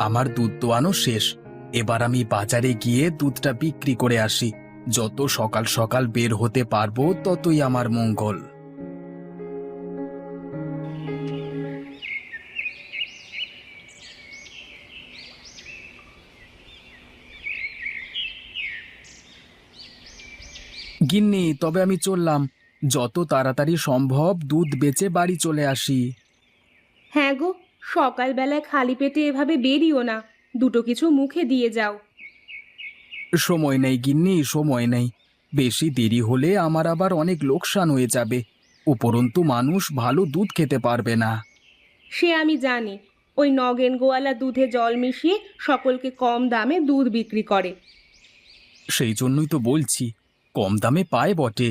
আমার দুধ দোয়ানো শেষ। এবার আমি বাজারে গিয়ে দুধটা বিক্রি করে আসি। যত সকাল সকাল বের হতে পারবো ততই আমার মঙ্গল। গিন্নি, তবে আমি চললাম। যত তাড়াতাড়ি সম্ভব দুধ বেচে বাড়ি চলে আসি। হ্যাঁ গো, সকালবেলায় খালি পেটে এভাবে বেরিও না, দুটো কিছু মুখে দিয়ে যাও। সময় নেই গিন্নি, সময় নেই। বেশি দেরি হলে আমার আবার অনেক লোকসান হয়ে যাবে। উপরন্তু মানুষ ভালো দুধ খেতে পারবে না। সে আমি জানি, ওই নগেন গোয়ালা দুধে জল মিশিয়ে সকলকে কম দামে দুধ বিক্রি করে। সেই জন্যই তো বলছি, কম দামে পায় বটে,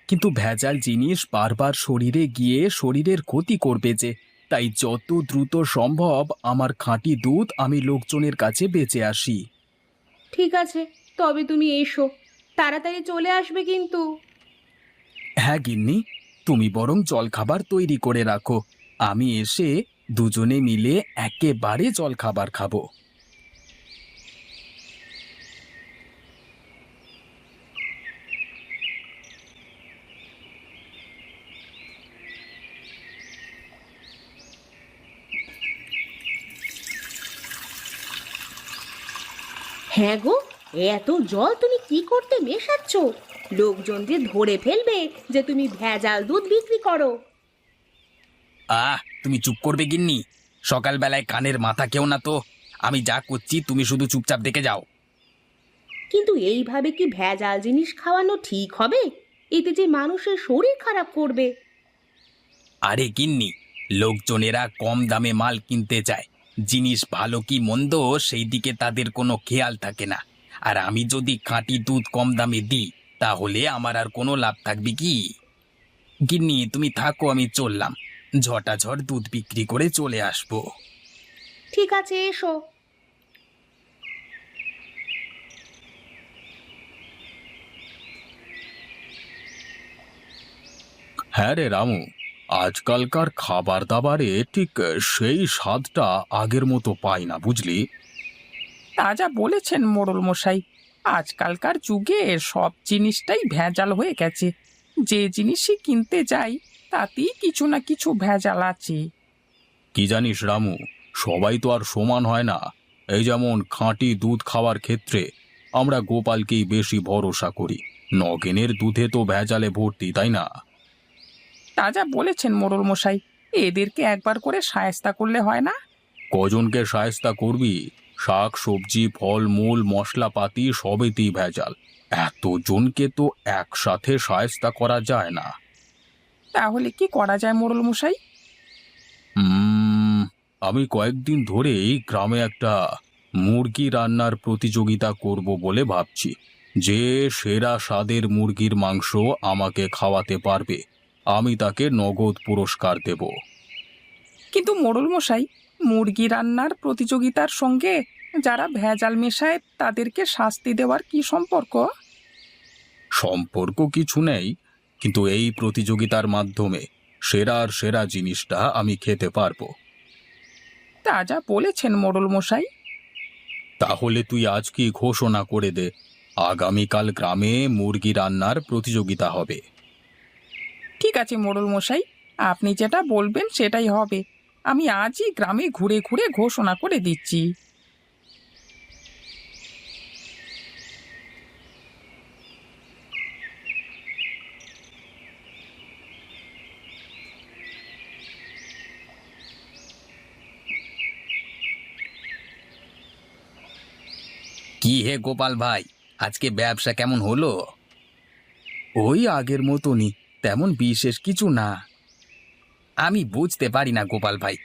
কিন্তু ভেজাল জিনিস বারবার শরীরে গিয়ে শরীরের ক্ষতি করবে যে। তাই যত দ্রুত সম্ভব আমার খাঁটি দুধ আমি লোকজনের কাছে বেচে আসি। ঠিক আছে, তবে তুমি এসো, তাড়াতাড়ি চলে আসবে কিন্তু। হ্যাঁ গিন্নি, তুমি বরং জলখাবার তৈরি করে রাখো। আমি এসে দুজনে মিলে একেবারে জলখাবার খাবো। হ্যাঁ গো, এত জল তুমি কি করতে মেশাচ্ছ? লোকজন যে ধরে ফেলবে যে তুমি ভেজাল দুধ বিক্রি করো। তুমি চুপ করবে গিন্নি? সকালবেলায় কানের মাথা কেউ না তো। আমি যা করছি তুমি শুধু চুপচাপ দেখে যাও। কিন্তু এইভাবে কি ভেজাল জিনিস খাওয়ানো ঠিক হবে? এতে যে মানুষের শরীর খারাপ করবে। আরে গিন্নি, লোকজনেরা কম দামে মাল কিনতে চায়। জিনিস ভালো কি মন্দ সেই দিকে তাদের কোনো খেয়াল থাকে না। আর আমি যদি খাঁটি দুধ কম দামে দিই, তাহলে আমার আর কোনো লাভ থাকবে কি? গিন্নি তুমি থাকো, আমি চললাম। ঝটাঝট দুধ বিক্রি করে চলে আসবো। ঠিক আছে, এসো। হ্যাঁ রে রামু, আজকালকার খাবার দাবারে ঠিক সেই স্বাদটা আগের মতো পাই না, বুঝলি? তা যা বলেছেন মোড়ল মশাই, আজকালকার যুগে সব জিনিসটাই ভেজাল হয়ে গেছে। যে জিনিসই কিনতে যাই তাতেই কিছু না কিছু ভেজাল আছে। কি জানিস রামু, সবাই তো আর সমান হয় না। এই যেমন খাঁটি দুধ খাওয়ার ক্ষেত্রে আমরা গোপালকেই বেশি ভরসা করি। নগেনের দুধে তো ভেজালে ভর্তি, তাই না? তা যা বলেছেন মোড়ল মশাই, এদেরকে একবার করে শায়েস্তা করলে হয় না? কজনকে শায়েস্তা করবি? শাক সবজি ফলমূল মশলাপাতি সবেতেই ভেজাল। এতজনকে তো একসাথে শায়েস্তা করা যায় না। তাহলে কি করা যায় মোড়ল মশাই? উম, আমি কয়েকদিন ধরেই গ্রামে একটা মুরগি রান্নার প্রতিযোগিতা করব বলে ভাবছি। যে সেরা স্বাদের মুরগির মাংস আমাকে খাওয়াতে পারবে, আমি তাকে নগদ পুরস্কার দেব। কিন্তু মোড়ল মশাই, মুরগি রান্নার প্রতিযোগিতার সঙ্গে যারা ভেজাল মেশায় তাদেরকে শাস্তি দেওয়ার কি সম্পর্ক? সম্পর্ক কিছু নেই, কিন্তু এই প্রতিযোগিতার মাধ্যমে সেরার সেরা জিনিসটা আমি খেতে পারবো। তা যা বলেছেন মোড়ল মশাই। তাহলে তুই আজকে ঘোষণা করে দে, আগামীকাল গ্রামে মুরগি রান্নার প্রতিযোগিতা হবে। ঠিক আছে মোড়ল মশাই, আপনি যেটা বলবেন সেটাই হবে। আমি আজই গ্রামে ঘুরে ঘুরে ঘোষণা করে দিচ্ছি। কি হে গোপাল ভাই, আজকে ব্যবসা কেমন হলো? ওই আগের মতনই, তেমন বিশেষ কিছু না। আমি বুঝতে পারি না গোপাল ভাই,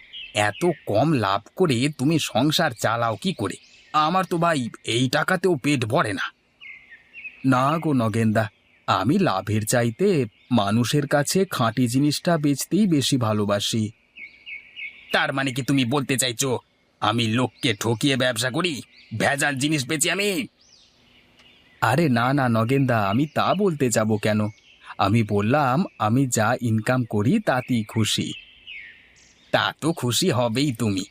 এত কম লাভ করে তুমি সংসার চালাও কি করে? আমার তো ভাই এই টাকাতেও পেট ভরে না। না গো নগেনদা, আমি লাভের চাইতে মানুষের কাছে খাঁটি জিনিসটা বেচতেই বেশি ভালোবাসি। তার মানে কি তুমি বলতে চাইছো আমি লোককে ঠকিয়ে ব্যবসা করি, ভেজাল জিনিস বেচি আমি? আরে না না নগেনদা, আমি তা বলতে যাব কেন? আমি বললাম আমি যা ইনকাম করি তাতেই খুশি। তা তো খুশি হবেই তুমি,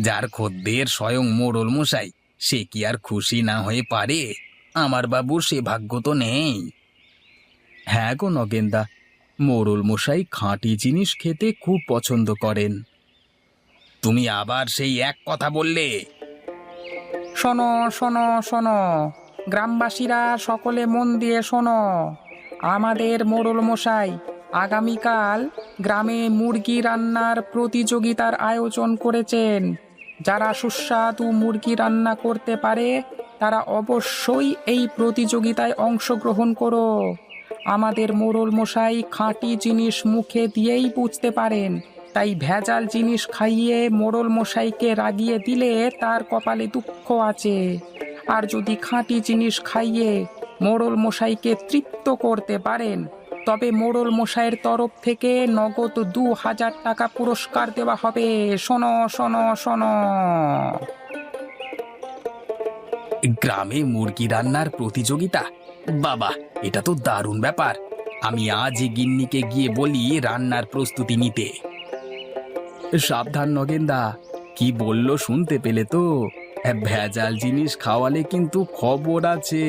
যার খদ্দের স্বয়ং মোড়ল মশাই, সে কি আর খুশি না হয়ে পারে? আমার বাবুর সে ভাগ্য তো নেই। হ্যাঁ গো নগেনদা, মোড়ল মশাই খাঁটি জিনিস খেতে খুব পছন্দ করেন। তুমি আবার সেই এক কথা বললে? শোনো শোনো শোনো, গ্রামবাসীরা সকলে মন দিয়ে শোনো। আমাদের মোড়ল মশাই আগামীকাল গ্রামে মুরগি রান্নার প্রতিযোগিতার আয়োজন করেছেন। যারা সুস্বাদু মুরগি রান্না করতে পারে তারা অবশ্যই এই প্রতিযোগিতায় অংশগ্রহণ করো। আমাদের মোড়ল মশাই খাঁটি জিনিস মুখে দিয়েই বুঝতে পারেন, তাই ভেজাল জিনিস খাইয়ে মোড়ল মশাইকে রাগিয়ে দিলে তার কপালে দুঃখ আছে। আর যদি খাঁটি জিনিস খাইয়ে মোড়ল মশাইকে তৃপ্ত করতে পারেন, তবে মোড়ল মশাইয়ের তরফ থেকে নগদ 2000 টাকা পুরস্কার দেওয়া হবে। শোনো শোনো শোনো। গ্রামে মুরগি রান্নার প্রতিযোগিতা? বাবা, এটা তো দারুণ ব্যাপার। আমি আজই গিন্নিকে গিয়ে বলি রান্নার প্রস্তুতি নিতে। সাবধান নগেনদা, কি বললো শুনতে পেলে তো? ভেজাল জিনিস খাওয়ালে কিন্তু খবর আছে।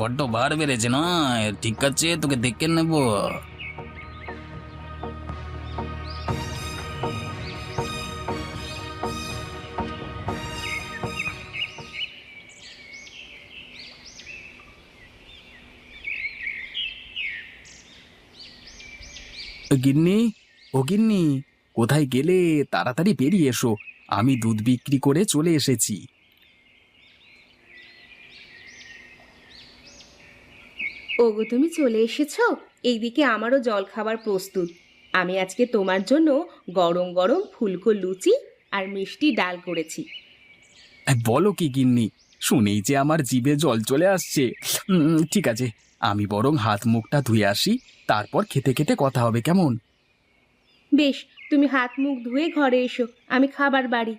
বড্ড বার বেড়েছে না? ঠিক আছে, তোকে দেখে নেব। গিন্নি, ও গিন্নি, কোথায় গেলে? তাড়াতাড়ি বেরিয়ে এসো, আমি দুধ বিক্রি করে চলে এসেছি। ওগো, তুমি চলে এসেছো? এইদিকে আমারও জল খাবার প্রস্তুত। আমি আজকে তোমার জন্য গরম গরম ফুলকো লুচি আর মিষ্টি ডাল করেছি। বলো কি গিন্নি, শুনেই যে আমার জিভে জল চলে আসছে। ঠিক আছে, আমি বরং হাত মুখটা ধুয়ে আসি, তারপর খেতে খেতে কথা হবে, কেমন? বেশ, তুমি হাত মুখ ধুয়ে ঘরে এসো, আমি খাবার বাড়ি।